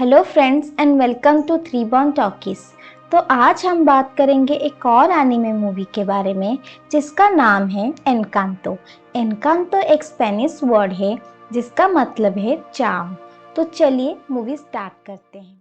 Hello friends and welcome to three born talkies. तो आज हम बात करेंगे एक और एनिमे मूवी के बारे में जिसका नाम है एनकांतो। एनकांतो एक स्पेनिश वर्ड है जिसका मतलब है चार्म। तो चलिए मूवी स्टार्ट करते हैं।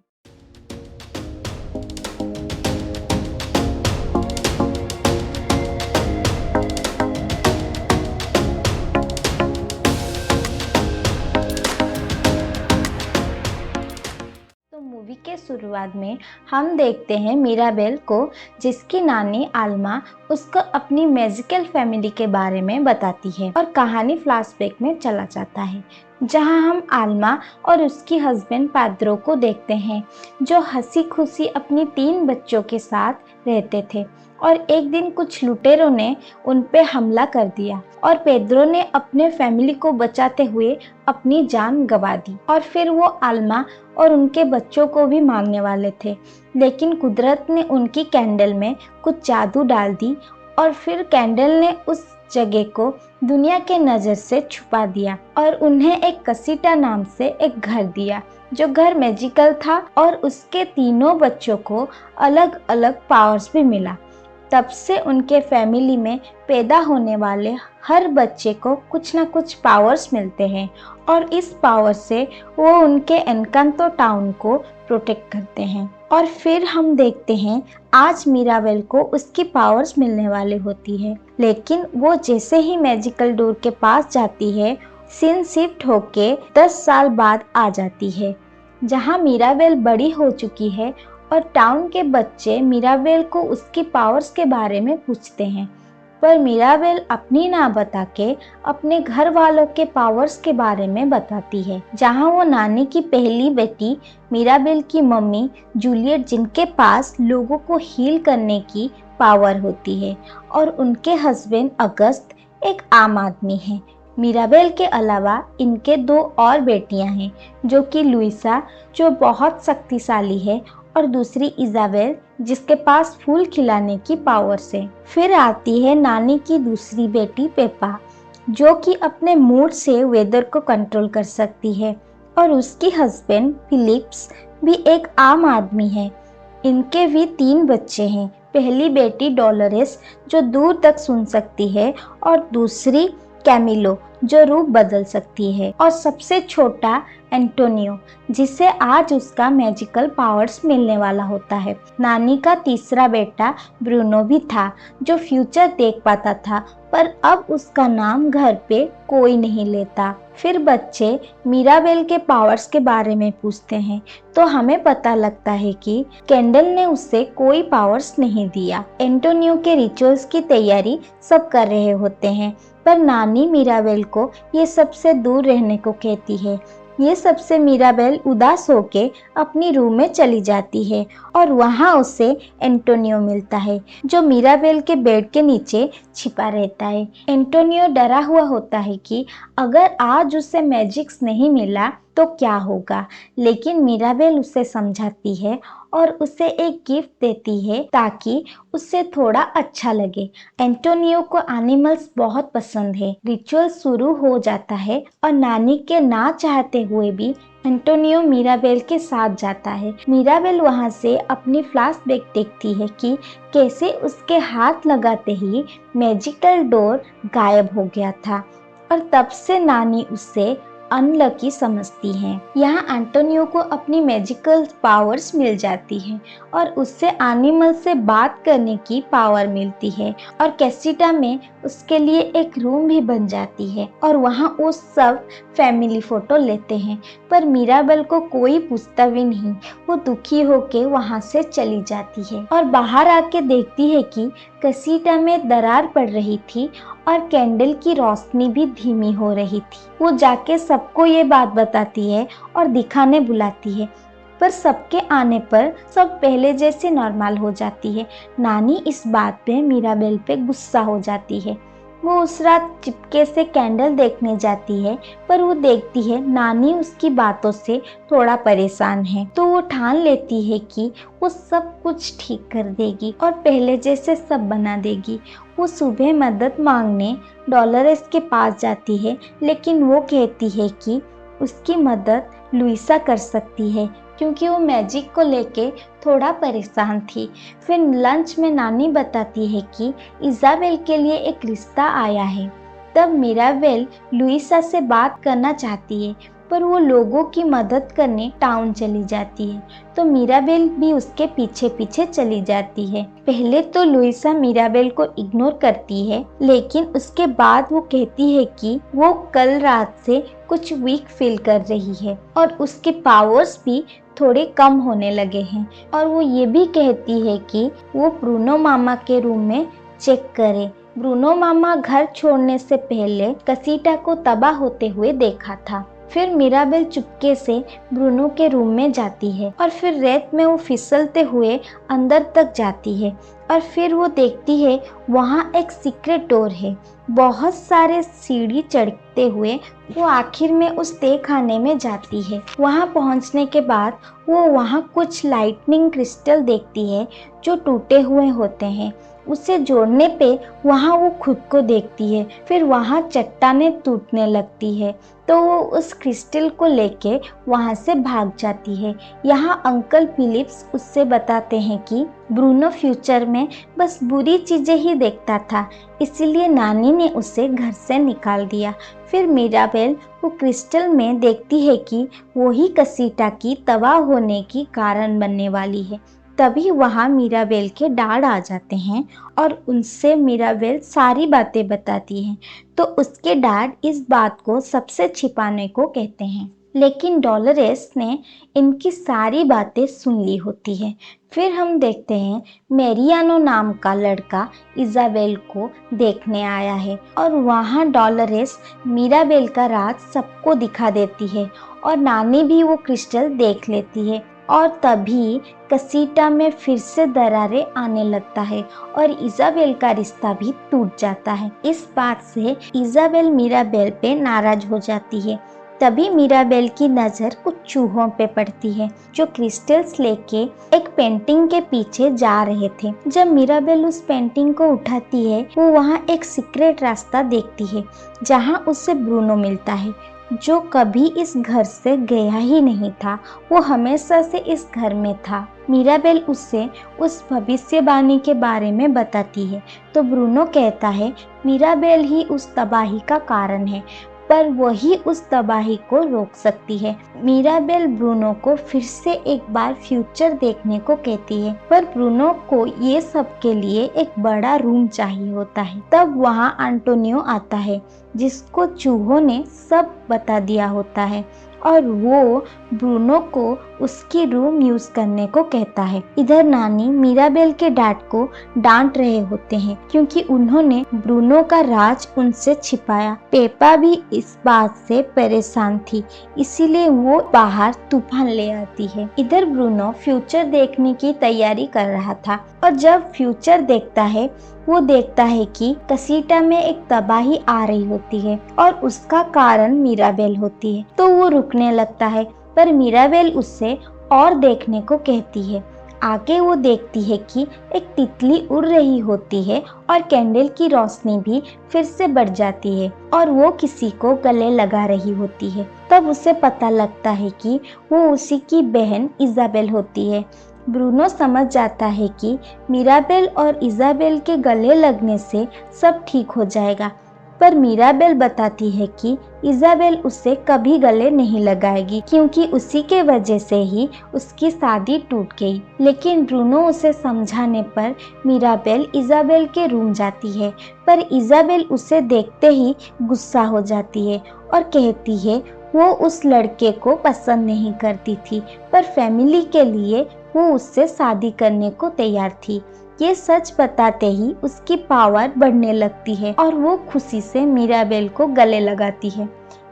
मूवी के शुरुआत में हम देखते हैं मिराबेल को, जिसकी नानी आल्मा उसको अपनी मैजिकल फैमिली के बारे में बताती है और कहानी फ्लैशबैक में चला जाता है जहां हम आल्मा और उसकी हस्बैंड पेड्रो को देखते हैं जो हंसी खुशी अपनी 3 बच्चों के साथ रहते थे। और एक दिन कुछ लुटेरों ने उन पे हमला कर दिया और पेड्रो ने अपने फैमिली को बचाते हुए अपनी जान गंवा दी। और फिर वो आल्मा और उनके बच्चों को भी मारने वाले थे, लेकिन कुदरत ने उनकी कैंडल में कुछ जादू डाल दी और फिर कैंडल ने उस जगह को दुनिया के नज़र से छुपा दिया और उन्हें एक कसीटा नाम से एक घर दिया जो घर मैजिकल था और उसके तीनों बच्चों को अलग अलग पावर्स भी मिला। तब से उनके फैमिली में पैदा होने वाले हर बच्चे को कुछ ना कुछ पावर्स मिलते हैं और इस पावर से वो उनके एनकांतो टाउन को प्रोटेक्ट करते हैं। और फिर हम देखते हैं आज मिराबेल को उसकी पावर्स मिलने वाली होती है, लेकिन वो जैसे ही मैजिकल डोर के पास जाती है सीन शिफ्ट होके 10 साल बाद आ जाती है जहाँ मिराबेल बड़ी हो चुकी है और टाउन के बच्चे मिराबेल को उसकी पावर्स के बारे में पूछते हैं, पर मिराबेल अपनी ना बता के अपने घर वालों के पावर्स के बारे में बताती है। जहां वो नानी की पहली बेटी मिराबेल की मम्मी जूलियट, जिनके पास लोगों को हील करने की पावर होती है, और उनके हस्बैंड अगस्त एक आम आदमी है। मिराबेल के अलावा इनके 2 और बेटियां हैं, जो कि लुइसा जो बहुत शक्तिशाली है और दूसरी इजाबेल जिसके पास फूल खिलाने की पावर्स है। फिर आती है नानी की दूसरी बेटी पेपा, जो कि अपने मूड से वेदर को कंट्रोल कर सकती है, और उसकी हस्बैंड फिलिप्स भी एक आम आदमी है। इनके भी 3 बच्चे हैं। पहली बेटी डोलोरेस जो दूर तक सुन सकती है, और दूसरी कैमिलो जो रूप बदल सकती है, और सबसे छोटा एंटोनियो जिसे आज उसका मैजिकल पावर्स मिलने वाला होता है। नानी का तीसरा बेटा ब्रूनो भी था जो फ्यूचर देख पाता था, पर अब उसका नाम घर पे कोई नहीं लेता। फिर बच्चे मिराबेल के पावर्स के बारे में पूछते हैं तो हमें पता लगता है कि कैंडल ने उसे कोई पावर्स नहीं दिया। एंटोनियो के रिचुअल्स की तैयारी सब कर रहे होते हैं, पर नानी मिराबेल को ये सबसे दूर रहने को कहती है। ये सबसे मिराबेल उदास होके अपनी रूम में चली जाती है और वहाँ उसे एंटोनियो मिलता है जो मिराबेल के बेड के नीचे छिपा रहता है। एंटोनियो डरा हुआ होता है कि अगर आज उसे मैजिक्स नहीं मिला तो क्या होगा, लेकिन मिराबेल उसे समझाती है और उसे एक गिफ्ट देती है ताकि उससे थोड़ा अच्छा लगे। एंटोनियो को एनिमल्स बहुत पसंद है। रिचुअल शुरू हो जाता है और नानी के ना चाहते हुए भी एंटोनियो मिराबेल के साथ जाता है। मिराबेल वहां से अपनी फ्लैशबैक देखती है कि कैसे उसके हाथ लगाते ही मैजिकल डोर गायब हो गया था, और तब से नानी उसे अनलकी समझती हैं। यहाँ एंटोनियो को अपनी मैजिकल पावर्स मिल जाती हैं और उससे एनिमल से बात करने की पावर मिलती है, और कैसिटा में उसके लिए एक रूम भी बन जाती है और वहाँ वो सब फैमिली फोटो लेते हैं। पर मिराबेल को कोई पूछता भी नहीं, वो दुखी होके वहाँ से चली जाती है और बाहर आके देखती है कि कैसिटा में दरार पड़ रही थी और कैंडल की रोशनी भी धीमी हो रही थी। वो जाके सबको ये बात बताती है और दिखाने बुलाती है, पर सबके आने पर सब पहले जैसे नॉर्मल हो जाती है। नानी इस बात पे मिराबेल पे गुस्सा हो जाती है। वो उस रात चिपके से कैंडल देखने जाती है, पर वो देखती है नानी उसकी बातों से थोड़ा परेशान है, तो वो ठान लेती है कि वो सब कुछ ठीक कर देगी और पहले जैसे सब बना देगी। वो सुबह मदद मांगने डॉलरेस के पास जाती है, लेकिन वो कहती है कि उसकी मदद लुइसा कर सकती है क्योंकि वो मैजिक को लेके थोड़ा परेशान थी। फिर लंच में नानी बताती है कि इज़ाबेल के लिए एक रिश्ता आया है। तब मिराबेल लुइसा से बात करना चाहती है, पर वो लोगों की मदद करने टाउन चली जाती है, तो मिराबेल भी उसके पीछे पीछे चली जाती है। पहले तो लुइसा मिराबेल को इग्नोर करती है, लेकिन उसके बाद वो कहती है कि वो कल रात से कुछ वीक फील कर रही है और उसके पावर्स भी थोड़े कम होने लगे हैं। और वो ये भी कहती है कि वो ब्रूनो मामा के रूम में चेक करे। ब्रूनो मामा घर छोड़ने से पहले कसीटा को तबाह होते हुए देखा था। फिर मिराबेल चुपके से ब्रूनो के रूम में जाती है और फिर रेत में वो फिसलते हुए अंदर तक जाती है और फिर वो देखती है वहाँ एक सीक्रेट डोर है। बहुत सारे सीढ़ी चढ़ते हुए वो आखिर में उस तहखाने में जाती है। वहाँ पहुँचने के बाद वो वहाँ कुछ लाइटनिंग क्रिस्टल देखती है जो टूटे हुए होते हैं। उसे जोड़ने पे वहाँ वो खुद को देखती है। फिर वहाँ चट्टानें टूटने लगती है, तो वो उस क्रिस्टल को लेके वहाँ से भाग जाती है। यहाँ अंकल फिलिप्स उससे बताते हैं कि ब्रूनो फ्यूचर में बस बुरी चीज़ें ही देखता था, इसीलिए नानी ने उसे घर से निकाल दिया। फिर मिराबेल वो क्रिस्टल में देखती है कि वही कसीटा की तबाह होने की कारण बनने वाली है। तभी वहाँ मिराबेल के डैड आ जाते हैं और उनसे मिराबेल सारी बातें बताती है, तो उसके डैड इस बात को सबसे छिपाने को कहते हैं। लेकिन डॉलरेस ने इनकी सारी बातें सुन ली होती है। फिर हम देखते हैं मेरियानो नाम का लड़का इज़ाबेल को देखने आया है और वहाँ डॉलरेस मिराबेल का राज सबको दिखा देती है और नानी भी वो क्रिस्टल देख लेती है। और तभी कसीटा में फिर से दरारें आने लगता है और इज़ाबेल का रिश्ता भी टूट जाता है। इस बात से इज़ाबेल मिराबेल पे नाराज हो जाती है। तभी मिराबेल की नज़र कुछ चूहों पे पड़ती है जो क्रिस्टल्स लेके एक पेंटिंग के पीछे जा रहे थे। जब मिराबेल उस पेंटिंग को उठाती है, वो वहाँ एक सीक्रेट रास्ता देखती है जहाँ उसे ब्रूनो मिलता है, जो कभी इस घर से गया ही नहीं था। वो हमेशा से इस घर में था। मिराबेल उससे उस भविष्यवाणी के बारे में बताती है, तो ब्रूनो कहता है मिराबेल ही उस तबाही का कारण है, पर वही उस तबाही को रोक सकती है। मिराबेल ब्रूनो को फिर से एक बार फ्यूचर देखने को कहती है, पर ब्रूनो को ये सब के लिए एक बड़ा रूम चाहिए होता है। तब वहाँ एंटोनियो आता है, जिसको चूहों ने सब बता दिया होता है और वो ब्रूनो को उसकी रूम यूज करने को कहता है। इधर नानी मिराबेल के डैड को डांट रहे होते हैं क्योंकि उन्होंने ब्रूनो का राज उनसे छिपाया। पेपा भी इस बात से परेशान थी, इसीलिए वो बाहर तूफान ले आती है। इधर ब्रूनो फ्यूचर देखने की तैयारी कर रहा था और जब फ्यूचर देखता है, वो देखता है कि कसीटा में एक तबाही आ रही होती है और उसका कारण मिराबेल होती है, तो वो रुकने लगता है, पर मिराबेल उससे और देखने को कहती है। आगे वो देखती है कि एक तितली उड़ रही होती है और कैंडल की रोशनी भी फिर से बढ़ जाती है और वो किसी को गले लगा रही होती है। तब उसे पता लगता है कि वो उसी की बहन इज़ाबेल होती है। ब्रूनो समझ जाता है कि मिराबेल और इज़ाबेल के गले लगने से सब ठीक हो जाएगा, पर मिराबेल बताती है कि इज़ाबेल उसे कभी गले नहीं लगाएगी क्योंकि उसी के वजह से ही उसकी शादी टूट गई। लेकिन ब्रूनो उसे समझाने पर मिराबेल इज़ाबेल के रूम जाती है, पर इज़ाबेल उसे देखते ही गुस्सा हो जाती है और कहती है वो उस लड़के को पसंद नहीं करती थी, पर फैमिली के लिए वो उससे शादी करने को तैयार थी। ये सच बताते ही उसकी पावर बढ़ने लगती है और वो खुशी से मिराबेल को गले लगाती है।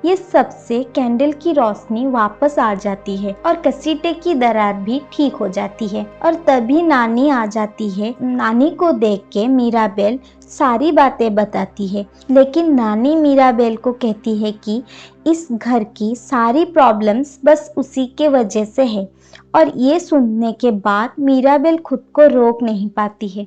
ये सबसे कैंडल की रोशनी वापस आ जाती है और कसीटे की दरार भी ठीक हो जाती है और तभी नानी आ जाती है। नानी को देख के मिराबेल सारी बातें बताती है, लेकिन नानी मिराबेल को कहती है कि इस घर की सारी प्रॉब्लम्स बस उसी के वजह से है। और ये सुनने के बाद मिराबेल खुद को रोक नहीं पाती है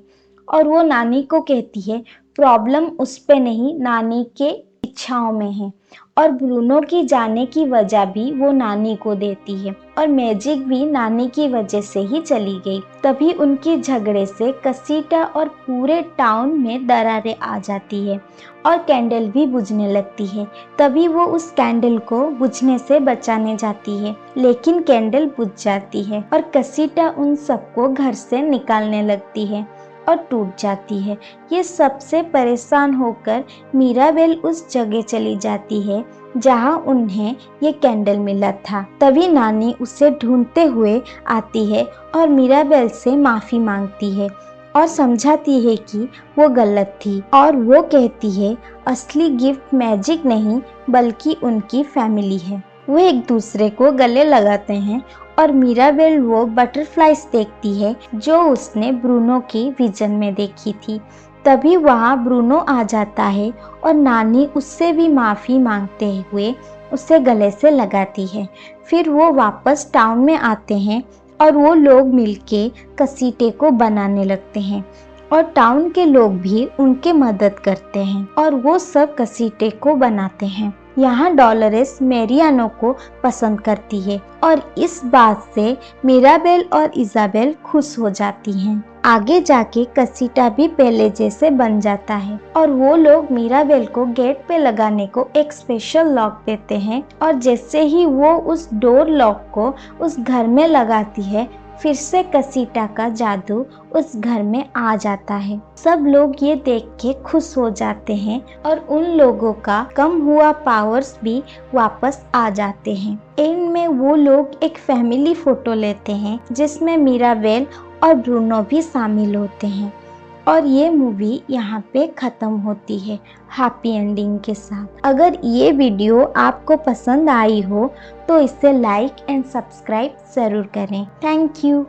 और वो नानी को कहती है प्रॉब्लम उस पे नहीं, नानी के इच्छाओं में है और ब्रूनो की जाने की वजह भी वो नानी को देती है और मैजिक भी नानी की वजह से ही चली गई। तभी उनकी झगड़े से कसीटा और पूरे टाउन में दरारें आ जाती है और कैंडल भी बुझने लगती है। तभी वो उस कैंडल को बुझने से बचाने जाती है, लेकिन कैंडल बुझ जाती है और कसीटा उन सबको घर से निकालने लगती है और टूट जाती है। ये सबसे परेशान होकर मीराबेल उस जगह चली जाती है जहाँ उन्हें ये कैंडल मिला था। तभी नानी उसे ढूंढते हुए आती है और मीराबेल से माफ़ी मांगती है और समझाती है कि वो गलत थी और वो कहती है असली गिफ्ट मैजिक नहीं बल्कि उनकी फैमिली है। वो एक दूसरे को गले लगाते हैं और मीराबेल वो बटरफ्लाइज देखती है जो उसने ब्रूनो की विजन में देखी थी। तभी वहाँ ब्रूनो आ जाता है और नानी उससे भी माफ़ी मांगते हुए उसे गले से लगाती है। फिर वो वापस टाउन में आते हैं और वो लोग मिलके कसीटे को बनाने लगते हैं और टाउन के लोग भी उनके मदद करते हैं और वो सब कसीटे को बनाते हैं। यहाँ डॉलरेस मैरियानो को पसंद करती है और इस बात से मीराबेल और इजाबेल खुश हो जाती हैं। आगे जाके कसीटा भी पहले जैसे बन जाता है और वो लोग मीराबेल को गेट पे लगाने को एक स्पेशल लॉक देते हैं और जैसे ही वो उस डोर लॉक को उस घर में लगाती है फिर से कसीटा का जादू उस घर में आ जाता है। सब लोग ये देख के खुश हो जाते हैं और उन लोगों का कम हुआ पावर्स भी वापस आ जाते हैं। एंड में वो लोग एक फैमिली फोटो लेते हैं जिसमें मीराबेल और ब्रूनो भी शामिल होते हैं और ये मूवी यहाँ पे ख़त्म होती है हैप्पी एंडिंग के साथ। अगर ये वीडियो आपको पसंद आई हो तो इसे लाइक एंड सब्सक्राइब ज़रूर करें। Thank you.